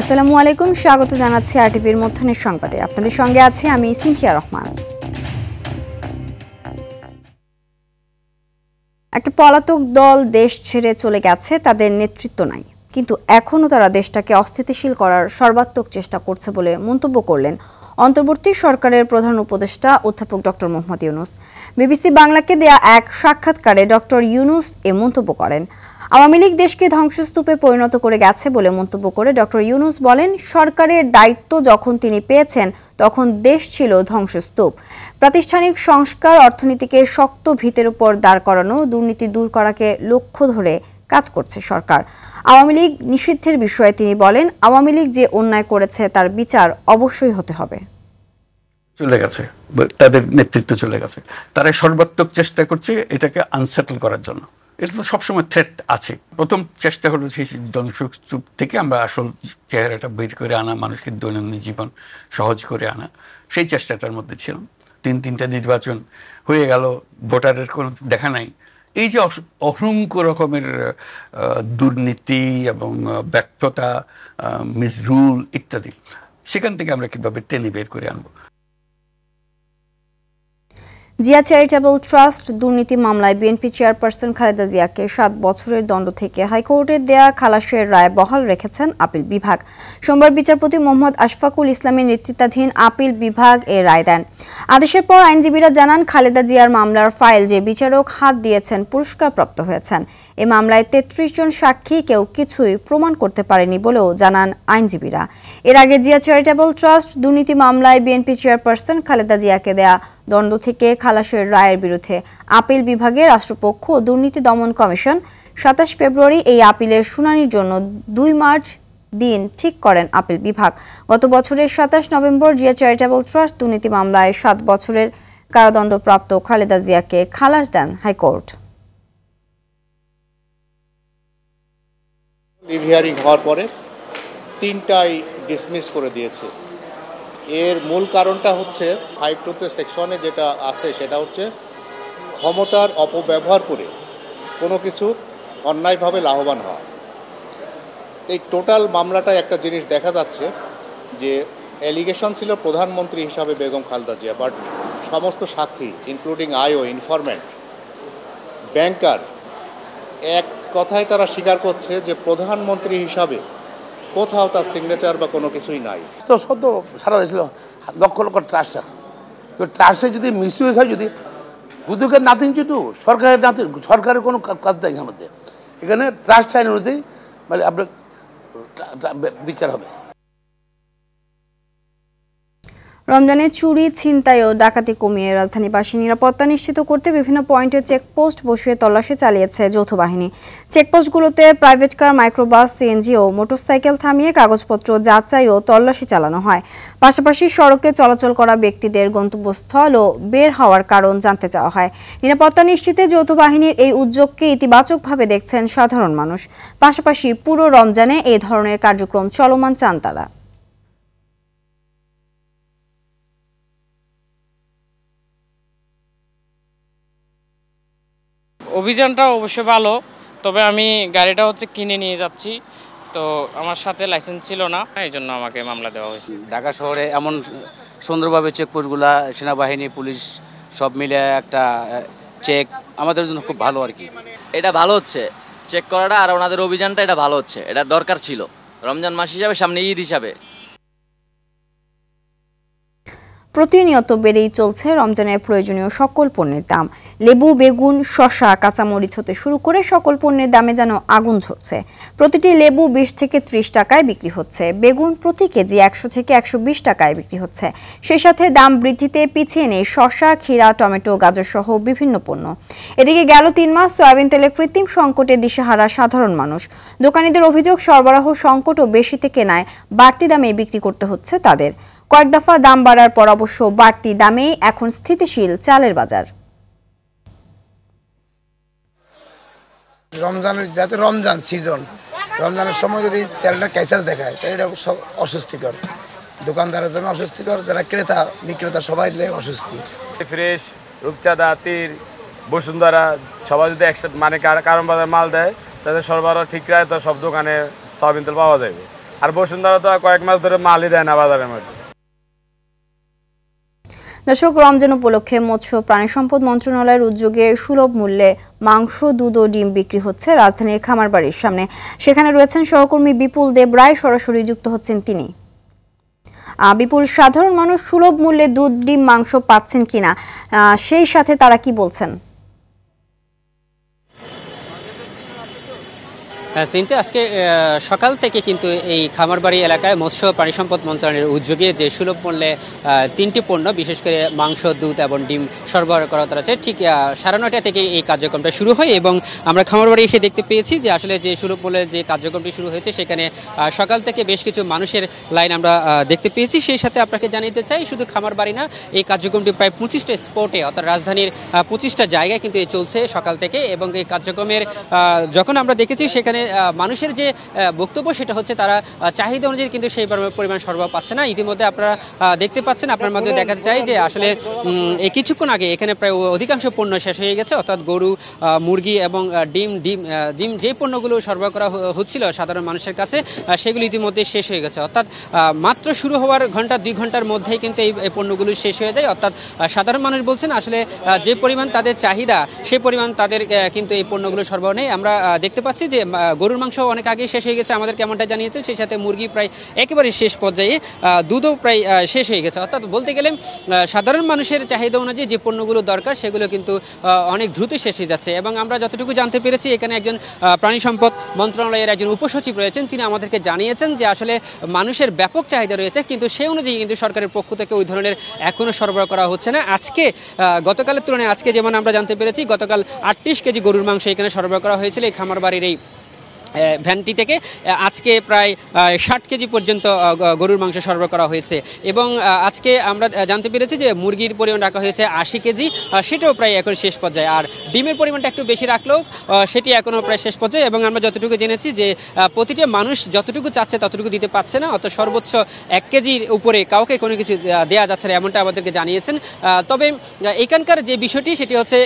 আসসালামু আলাইকুম, স্বাগত জানাচ্ছি আরটিভির মধ্যাহ্নের সংবাদে। আপনাদের সঙ্গে আছি আমি সিনথিয়া রহমান। একটা পলাতক দল দেশ ছেড়ে চলে গেছে, তাদের নেতৃত্ব নাই, কিন্তু এখনও তারা দেশটাকে অস্থিতিশীল করার সর্বাত্মক চেষ্টা করছে বলে মন্তব্য করলেন অন্তর্বর্তী সরকারের প্রধান উপদেষ্টা অধ্যাপক ডক্টর মোহাম্মদ ইউনূস। বিবিসি বাংলাকে দেয়া এক সাক্ষাৎকারে ডক্টর ইউনূস এ মন্তব্য করেন। আওয়ামী লীগ দেশকে ধ্বংসস্তূপে পরিণত করে গেছে বলে মন্তব্য করে ডক্টর ইউনূস বলেন, সরকারের দায়িত্ব যখন তিনি পেয়েছেন তখন দেশ ছিল ধ্বংসস্তূপ। প্রাতিষ্ঠানিক সংস্কার, অর্থনীতিকে শক্ত ভিতের উপর দাঁড় করানো, দুর্নীতি দূর করাকে লক্ষ্য ধরে কাজ করছে সরকার। আওয়ামী লীগ নিষিদ্ধের বিষয়ে তিনি বলেন, আওয়ামী লীগ যে অন্যায় করেছে তার বিচার অবশ্যই হতে হবে। চলে গেছে, তাদের নেতৃত্ব চলে গেছে, তারা সর্বাত্মক চেষ্টা করছে এটাকে আনসেটল করার জন্য। এটা তো সবসময় থ্রেট আছে। প্রথম চেষ্টা হলো সেই ধ্বংসস্তূপ থেকে আমরা আসল চেহারাটা বের করে আনা, মানুষের দৈনন্দিন জীবন সহজ করে আনা, সেই চেষ্টাটার মধ্যে ছিলাম। তিনটা নির্বাচন হয়ে গেল, ভোটারের কোনো দেখা নাই। এই যে অসংখ্য রকমের দুর্নীতি এবং ব্যর্থতা, মিসরুল ইত্যাদি, সেখান থেকে আমরা কীভাবে টেনে বের করে আনবো। জিয়া চ্যারিটেবল ট্রাস্ট দুর্নীতি মামলায় বিএনপি চেয়ারপারসন খালেদা জিয়াকে 7 বছরের দণ্ড থেকে হাইকোর্টের দেয়া খালাসের রায় বহাল রেখেছেন আপিল বিভাগ। সোমবার বিচারপতি মোহাম্মদ আশফাকুল ইসলামের নেতৃত্বাধীন আপিল বিভাগ এ রায় দেন। আদেশের পর আইনজীবীরা জানান, খালেদা জিয়ার মামলার ফাইল যে বিচারক হাত দিয়েছেন পুরস্কারপ্রাপ্ত হয়েছেন। এ মামলায় 33 জন সাক্ষী কেউ কিছুই প্রমাণ করতে পারেনি বলেও জানান আইনজীবীরা। এর আগে জিয়া চ্যারিটেবল ট্রাস্ট দুর্নীতি মামলায় বিএনপি চেয়ারপারসন খালেদা জিয়াকে দেয়া দণ্ড থেকে খালাসের রায়ের বিরুদ্ধে আপিল বিভাগে রাষ্ট্রপক্ষ ও দুর্নীতি দমন কমিশন 27 ফেব্রুয়ারি এই আপিলের শুনানির জন্য 2 মার্চ দিন ঠিক করেন আপিল বিভাগ। গত বছরের 27 নভেম্বর জিয়া চ্যারিটেবল ট্রাস্ট দুর্নীতি মামলায় 7 বছরের কারাদণ্ডপ্রাপ্ত খালেদা জিয়াকে খালাস দেন হাইকোর্ট। হিয়ারিং হওয়ার পরে 3টাই ডিসমিস করে দিয়েছে। এর মূল কারণটা হচ্ছে 5(2) সেকশনে যেটা আছে সেটা হচ্ছে ক্ষমতার অপব্যবহার করে কোনো কিছু অন্যায়ভাবে লাভবান হওয়া। এই টোটাল মামলাটায় একটা জিনিস দেখা যাচ্ছে যে অ্যালিগেশন ছিল প্রধানমন্ত্রী হিসাবে বেগম খালেদা জিয়া, বাট সমস্ত সাক্ষী ইনক্লুডিং আইও, ইনফরমেন্ট, ব্যাংকার, এক কথায় তারা স্বীকার করছে যে প্রধানমন্ত্রী হিসাবে কোথাও তার সিগনেচার বা কোনো কিছুই নাই। তো সদ্য সারা দেশে লক্ষ লক্ষ ট্রাস্ট আছে, তো ট্রাস্টে যদি মিসইউজ হয়, যদি বুধুকের নাথিং টু ডু, সরকারের নাথিং, সরকারের কোনো কাজ নেই এখানে মধ্যে। এখানে ট্রাস্ট আইন অনুযায়ী মানে আপনার বিচার হবে। রমজানে চুরি, ছিনতাই ও ডাকাতি কমিয়ে রাজধানীবাসী নিরাপত্তা নিশ্চিত করতে বিভিন্ন পয়েন্টে চেকপোস্ট বসিয়ে তল্লাশি চালিয়েছে যৌথ বাহিনী। চেকপোস্টগুলোতে প্রাইভেট কার, মাইক্রোবাস, সিএনজি ও মোটরসাইকেল থামিয়ে কাগজপত্র যাচাই ও তল্লাশি চালানো হয়। পাশাপাশি সড়কে চলাচল করা ব্যক্তিদের গন্তব্যস্থল ও বের হওয়ার কারণ জানতে চাওয়া হয়। নিরাপত্তা নিশ্চিতে যৌথ বাহিনীর এই উদ্যোগকে ইতিবাচকভাবে দেখছেন সাধারণ মানুষ। পাশাপাশি পুরো রমজানে এই ধরনের কার্যক্রম চলমান চান তারা। অভিযানটা অবশ্যই ভালো, তবে আমি গাড়িটা কিনে নিয়ে যাচ্ছি, তো আমার সাথে লাইসেন্স ছিল না, এই জন্য আমাকে মামলা দেওয়া হয়েছে। ঢাকা শহরে এমন সুন্দরভাবে চেকপোস্টগুলা, সেনাবাহিনী, পুলিশ সব মিলে একটা চেক আমাদের জন্য খুব ভালো আর কি। এটা ভালো হচ্ছে চেক করাটা, আর ওনাদের অভিযানটা এটা ভালো হচ্ছে, এটা দরকার ছিল রমজান মাস হিসাবে, সামনে ঈদ হিসাবে। প্রতিনিয়ত বেড়েই চলছে রমজানের প্রয়োজনীয় সকল পণ্যের দাম। লেবু, বেগুন, শসা, কাঁচামরিচ হতে শুরু করে সকল পণ্যের দামে যেন আগুন ঝরছে। প্রতিটি লেবু 20 থেকে 30 টাকায় বিক্রি হচ্ছে, বেগুন প্রতি কেজি 100 থেকে 120 টাকায় বিক্রি হচ্ছে। সেই সাথে দাম বৃদ্ধিতে পিছিয়ে নেই শসা, ক্ষীরা, টমেটো, গাজর সহ বিভিন্ন পণ্য। এদিকে গেল 3 মাস সয়াবিন তেলের কৃত্রিম সংকটে দিশেহারা সাধারণ মানুষ। দোকানীদের অভিযোগ, সরবরাহ সংকট ও বেশিতে কেনায় বাড়তি দামে বিক্রি করতে হচ্ছে তাদের। কয়েক দফা দাম বাড়ার পর অবশ্য বাড়তি দামেই এখন স্থিতিশীল চালের বাজার। রমজান সিজন, রমজানের সময় যদি তেলটা ক্যাচার দেখায় তাহলে এটা অস্বস্তিকর, দোকানদারের জন্য অস্বস্তিকর, যারা ক্রেতা বিক্রেতা সবাই অস্বস্তি। ফ্রেশ, রূপচাঁদা, তীর, বসুন্ধরা সবাই যদি একসাথে মানে কারণ বাজার মাল দেয়, তাদের সরবরাহ ঠিক রায়, তো সব দোকানে সয়াবিন তেল পাওয়া যাবে। আর বসুন্ধরা তো কয়েক মাস ধরে মালই দেয় না বাজারের মধ্যে। দর্শক, রমজান উপলক্ষে মৎস্য প্রাণী সম্পদ মন্ত্রণালয়ের উদ্যোগে সুলভ মূল্যে মাংস, দুধ ও ডিম বিক্রি হচ্ছে রাজধানীর খামারবাড়ির সামনে। সেখানে রয়েছেন সহকর্মী বিপুল দেব রায়, সরাসরি যুক্ত হচ্ছেন তিনি। বিপুল, সাধারণ মানুষ সুলভ মূল্যে দুধ, ডিম, মাংস পাচ্ছেন কিনা, সেই সাথে তারা কি বলছেন? সিনতে আজকে সকাল থেকে কিন্তু এই খামারবাড়ি এলাকায় মৎস্য প্রাণী সম্পদ মন্ত্রণালয়ের উদ্যোগে যে সুলভ মূল্যে 3টি পণ্য, বিশেষ করে মাংস, দুধ এবং ডিম সরবরাহ করা হচ্ছে, ঠিক 9:30 থেকে এই কার্যক্রমটা শুরু হয়। এবং আমরা খামারবাড়ি এসে দেখতে পেয়েছি যে আসলে যে সুলভ মূল্যের যে কার্যক্রমটি শুরু হয়েছে সেখানে সকাল থেকে বেশ কিছু মানুষের লাইন আমরা দেখতে পেয়েছি। সেই সাথে আপনাকে জানাতে চাই, শুধু খামারবাড়ি না, এই কার্যক্রমটি প্রায় 25টা স্পটে, অর্থাৎ রাজধানীর 25টা জায়গায় কিন্তু চলছে সকাল থেকে। এবং এই কার্যক্রমের যখন আমরা দেখেছি সেখানে মানুষের যে বক্তব্য সেটা হচ্ছে তারা চাহিদা অনুযায়ী কিন্তু সেই পরিমাণ সরবরাহ পাচ্ছে না। ইতিমধ্যে আপনারা দেখতে পাচ্ছেন, আপনার মধ্যে দেখাতে চাই যে আসলে এই কিছুক্ষণ আগে এখানে প্রায় অধিকাংশ পণ্য শেষ হয়ে গেছে, অর্থাৎ গরু, মুরগি এবং ডিম যে পণ্যগুলো সরবরাহ করা হচ্ছিল সাধারণ মানুষের কাছে, সেগুলো ইতিমধ্যে শেষ হয়ে গেছে। অর্থাৎ মাত্র শুরু হওয়ার 2 ঘন্টার মধ্যেই কিন্তু এই পণ্যগুলো শেষ হয়ে যায়। অর্থাৎ সাধারণ মানুষ বলছেন আসলে যে পরিমাণ তাদের চাহিদা সেই পরিমাণ তাদের কিন্তু এই পণ্যগুলো সরবরাহ নেই। আমরা দেখতে পাচ্ছি যে গরুর মাংস অনেক আগে শেষ হয়ে গেছে, আমাদের কেমনটা জানিয়েছেন। সেই সাথে মুরগি প্রায় একেবারে শেষ পর্যায়ে, দুধও প্রায় শেষ হয়ে গেছে। অর্থাৎ বলতে গেলে সাধারণ মানুষের চাহিদা অনুযায়ী যে পণ্যগুলো দরকার সেগুলো কিন্তু অনেক দ্রুত শেষ হয়ে যাচ্ছে। এবং আমরা যতটুকু জানতে পেরেছি, এখানে একজন প্রাণী সম্পদ মন্ত্রণালয়ের একজন উপসচিব রয়েছেন, তিনি আমাদেরকে জানিয়েছেন যে আসলে মানুষের ব্যাপক চাহিদা রয়েছে, কিন্তু সেই অনুযায়ী কিন্তু সরকারের পক্ষ থেকে ওই ধরনের এখনো সরবরাহ করা হচ্ছে না। আজকে গতকালের তুলনায় আজকে যেমন আমরা জানতে পেরেছি, গতকাল 38 কেজি গরুর মাংস এখানে সরবরাহ করা হয়েছিল এই খামারবাড়ির এই ভ্যানটি থেকে। আজকে প্রায় 60 কেজি পর্যন্ত গরুর মাংস সরবরাহ করা হয়েছে। এবং আজকে আমরা জানতে পেরেছি যে মুরগির পরিমাণ রাখা হয়েছে 80 কেজি, সেটাও প্রায় এখন শেষ পর্যায়ে। আর ডিমের পরিমাণটা একটু বেশি রাখলেও সেটি এখনও প্রায় শেষ পর্যায়ে। এবং আমরা যতটুকু জেনেছি যে প্রতিটা মানুষ যতটুকু চাচ্ছে ততটুকু দিতে পারছে না, অর্থাৎ সর্বোচ্চ 1 কেজির উপরে কাউকে কোনো কিছু দেওয়া যাচ্ছে না, এমনটা আমাদেরকে জানিয়েছেন। তবে এখানকার যে বিষয়টি সেটি হচ্ছে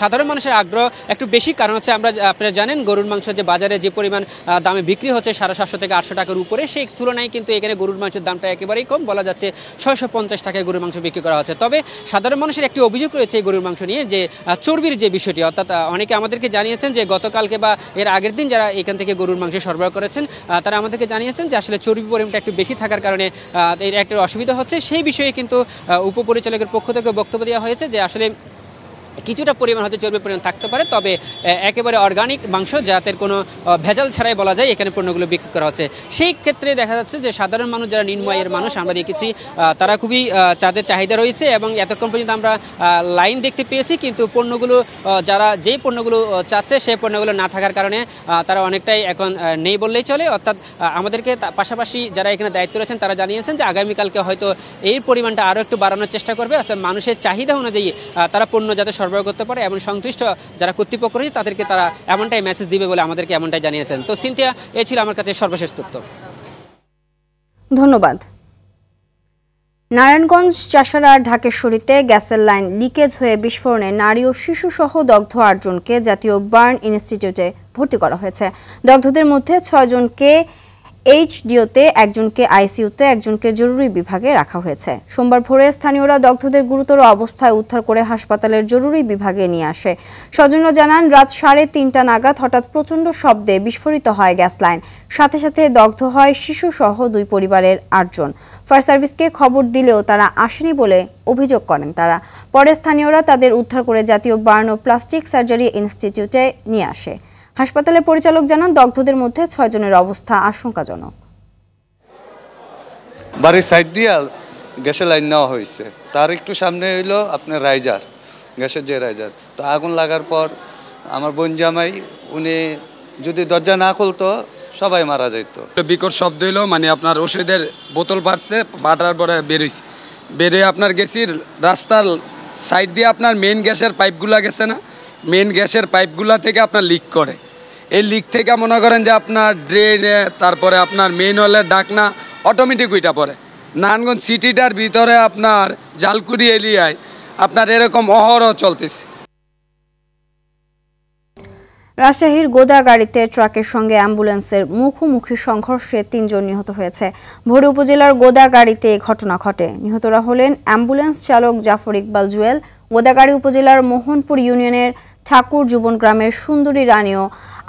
সাধারণ মানুষের আগ্রহ একটু বেশি, কারণ হচ্ছে আপনারা জানেন গরুর মাংস যে বাজারে যে পরিমাণ দামে বিক্রি হচ্ছে 750 থেকে 800 টাকার উপরে, সেই তুলনায় কিন্তু এখানে গরুর মাংসের দামটা একেবারেই কম, বলা যাচ্ছে 650 টাকায় গরুর মাংস বিক্রি করা হচ্ছে। তবে সাধারণ মানুষের একটি অভিযোগ রয়েছে এই গরুর মাংস নিয়ে, যে চর্বির যে বিষয়টি, অর্থাৎ অনেকে আমাদেরকে জানিয়েছেন যে গতকালকে বা এর আগের দিন যারা এখান থেকে গরুর মাংস সরবরাহ করেছেন তারা আমাদেরকে জানিয়েছেন যে আসলে চর্বির পরিমাণটা একটু বেশি থাকার কারণে এর একটা অসুবিধা হচ্ছে। সেই বিষয়ে কিন্তু উপপরিচালকের পক্ষ থেকে বক্তব্য দেওয়া হয়েছে যে আসলে কিছুটা পরিমাণ হয়তো চর্বির পরিমাণ থাকতে পারে, তবে একেবারে অর্গানিক মাংস, যাদের কোনো ভেজাল ছাড়াই বলা যায় এখানে পণ্যগুলো বিক্রি করা হচ্ছে। সেই ক্ষেত্রে দেখা যাচ্ছে যে সাধারণ মানুষ, যারা নিম্ন আয়ের মানুষ, আমরা দেখেছি তারা খুবই তাদের চাহিদা রয়েছে এবং এতক্ষণ পর্যন্ত আমরা লাইন দেখতে পেয়েছি, কিন্তু পণ্যগুলো যারা যেই পণ্যগুলো চাচ্ছে সেই পণ্যগুলো না থাকার কারণে তারা অনেকটাই এখন নেই বললেই চলে। অর্থাৎ আমাদেরকে পাশাপাশি যারা এখানে দায়িত্ব রয়েছেন তারা জানিয়েছেন যে আগামীকালকে হয়তো এই পরিমাণটা আরও একটু বাড়ানোর চেষ্টা করবে, অর্থাৎ মানুষের চাহিদা অনুযায়ী তারা পণ্য যাতে সরবরাহ করতে পারে এবং সংশ্লিষ্ট যারা কর্তৃপক্ষ রয়েছে তাদেরকে তারা এমনটাই মেসেজ দিবে বলে আমাদেরকে এমনটাই জানিয়েছেন। তো সিনথিয়া, এ ছিল আমার কাছে সর্বশেষ তথ্য। ধন্যবাদ। নারায়ণগঞ্জ চাষাড়ার ঢাকেশ্বরীতে গ্যাসের লাইন লিকেজ হয়ে বিস্ফোরণে নারী ও শিশু সহ দগ্ধ 8 জনকে জাতীয় বার্ন ইনস্টিটিউটে ভর্তি করা হয়েছে। দগ্ধদের মধ্যে 6 জনকে এইচডিওতে, একজনকে আইসিইউতে, একজনকে জরুরি বিভাগে রাখা হয়েছে। সোমবার ভোরে স্থানীয়রা দগ্ধদের গুরুতর অবস্থায় উদ্ধার করে হাসপাতালের জরুরি বিভাগে নিয়ে আসে। স্বজনরা জানান, রাত 3:30 নাগাদ হঠাৎ প্রচণ্ড শব্দে বিস্ফোরিত হয় গ্যাস লাইন। সাথে সাথে দগ্ধ হয় শিশু সহ 2 পরিবারের 8 জন। ফায়ার সার্ভিসকে খবর দিলেও তারা আসেনি বলে অভিযোগ করেন তারা। পরে স্থানীয়রা তাদের উদ্ধার করে জাতীয় বার্ন ও প্লাস্টিক সার্জারি ইনস্টিটিউটে নিয়ে আসে। হাসপাতালের পরিচালক জানান, দগ্ধদের মধ্যে 6 জনের অবস্থা আশঙ্কাজনক। বাড়ির সাইড দিয়ে গ্যাসের লাইন নেওয়া হয়েছে, তার একটু সামনে হইলো আপনার রাইজার, গ্যাসের যে রাইজার। তো আগুন লাগার পর আমার বোন জামাই, উনি যদি দরজা না খুলতো সবাই মারা যেত। বিকট শব্দ হইলো, মানে আপনার ওষুধের বোতল ফাটছে, ফাটার পরে বেরোইছে, বেরোয় আপনার গেছি রাস্তার সাইড দিয়ে আপনার মেন গ্যাসের পাইপগুলা গেছে না, মেন গ্যাসের পাইপগুলা থেকে আপনার লিক করে। এই লিক থেকে মনে করেন যে আপনার ড্রেনে, তারপরে আপনার মেইন হলের ডাকনা অটোমেটিক ওইটা পড়ে। নারায়ণগঞ্জ সিটিটার ভিতরে আপনার জালকুড়ি এরিয়ায় আপনার এরকম অহরহ চলতেছে। রাজশাহীর গোদাগাড়িতে ট্রাকের সঙ্গে অ্যাম্বুলেন্সের মুখোমুখি সংঘর্ষে ৩ জন নিহত হয়েছে। ভোরে উপজেলার গোদাগাড়িতে ঘটনা ঘটে। নিহতরা হলেন অ্যাম্বুলেন্স চালক জাফর ইকবাল জুয়েল, গোদাগাড়ি উপজেলার মোহনপুর ইউনিয়নের ঠাকুর জুবন গ্রামের সুন্দরী রানী ও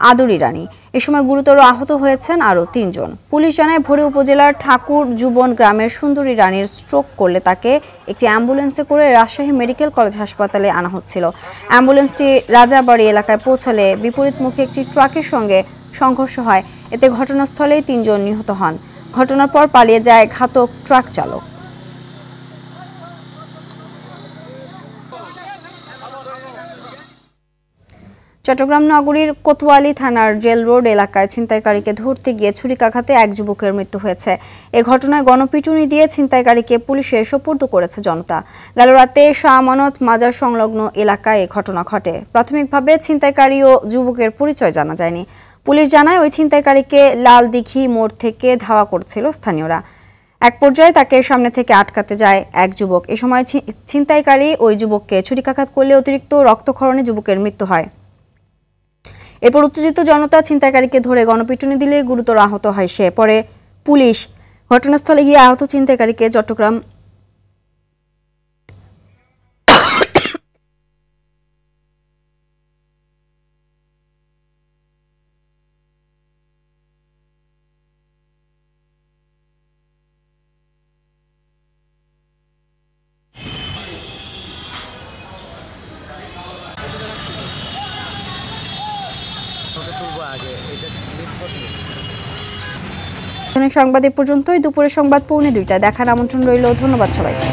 আদুরি রানী। এ সময় গুরুতর আহত হয়েছেন আরও ৩ জন। পুলিশ জানায় ভোরে উপজেলার ঠাকুর জুবন গ্রামের সুন্দরী রানীর স্ট্রোক করলে তাকে একটি অ্যাম্বুলেন্সে করে রাজশাহী মেডিকেল কলেজ হাসপাতালে আনা হচ্ছিল। অ্যাম্বুলেন্সটি রাজাবাড়ি এলাকায় পৌঁছালে বিপরীতমুখী একটি ট্রাকের সঙ্গে সংঘর্ষ হয়। এতে ঘটনাস্থলেই ৩ জন নিহত হন। ঘটনার পর পালিয়ে যায় ঘাতক ট্রাক চালক। চট্টগ্রাম নগরীর কোতোয়ালি থানার জেল রোড এলাকায় ছিনতাইকারীকে ধরতে গিয়ে ছুরিকাঘাতে এক যুবকের মৃত্যু হয়েছে। এ ঘটনায় গণপিটুনি দিয়ে ছিনতাইকারীকে পুলিশে সোপর্দ করেছে জনতা। গেল রাতে শাহ আমানত মাজার সংলগ্ন এলাকায় এ ঘটনা ঘটে। প্রাথমিকভাবে ছিনতাইকারী ও যুবকের পরিচয় জানা যায়নি। পুলিশ জানায় ওই ছিনতাইকারীকে লালদিঘি মোড় থেকে ধাওয়া করছিল স্থানীয়রা। এক পর্যায়ে তাকে সামনে থেকে আটকাতে যায় এক যুবক। এ সময় ছিনতাইকারী ওই যুবককে ছুরিকাঘাত করলে অতিরিক্ত রক্তক্ষরণে যুবকের মৃত্যু হয়। এরপর উত্তেজিত জনতা ছিনতাইকারীকে ধরে গণপিটুনি দিলে গুরুতর আহত হয় সে। পরে পুলিশ ঘটনাস্থলে গিয়ে আহত ছিনতাইকারীকে চট্টগ্রাম সংবাদ এ পর্যন্তই। দুপুরের সংবাদ 1:45 দেখার আমন্ত্রণ রইল। ধন্যবাদ সবাইকে।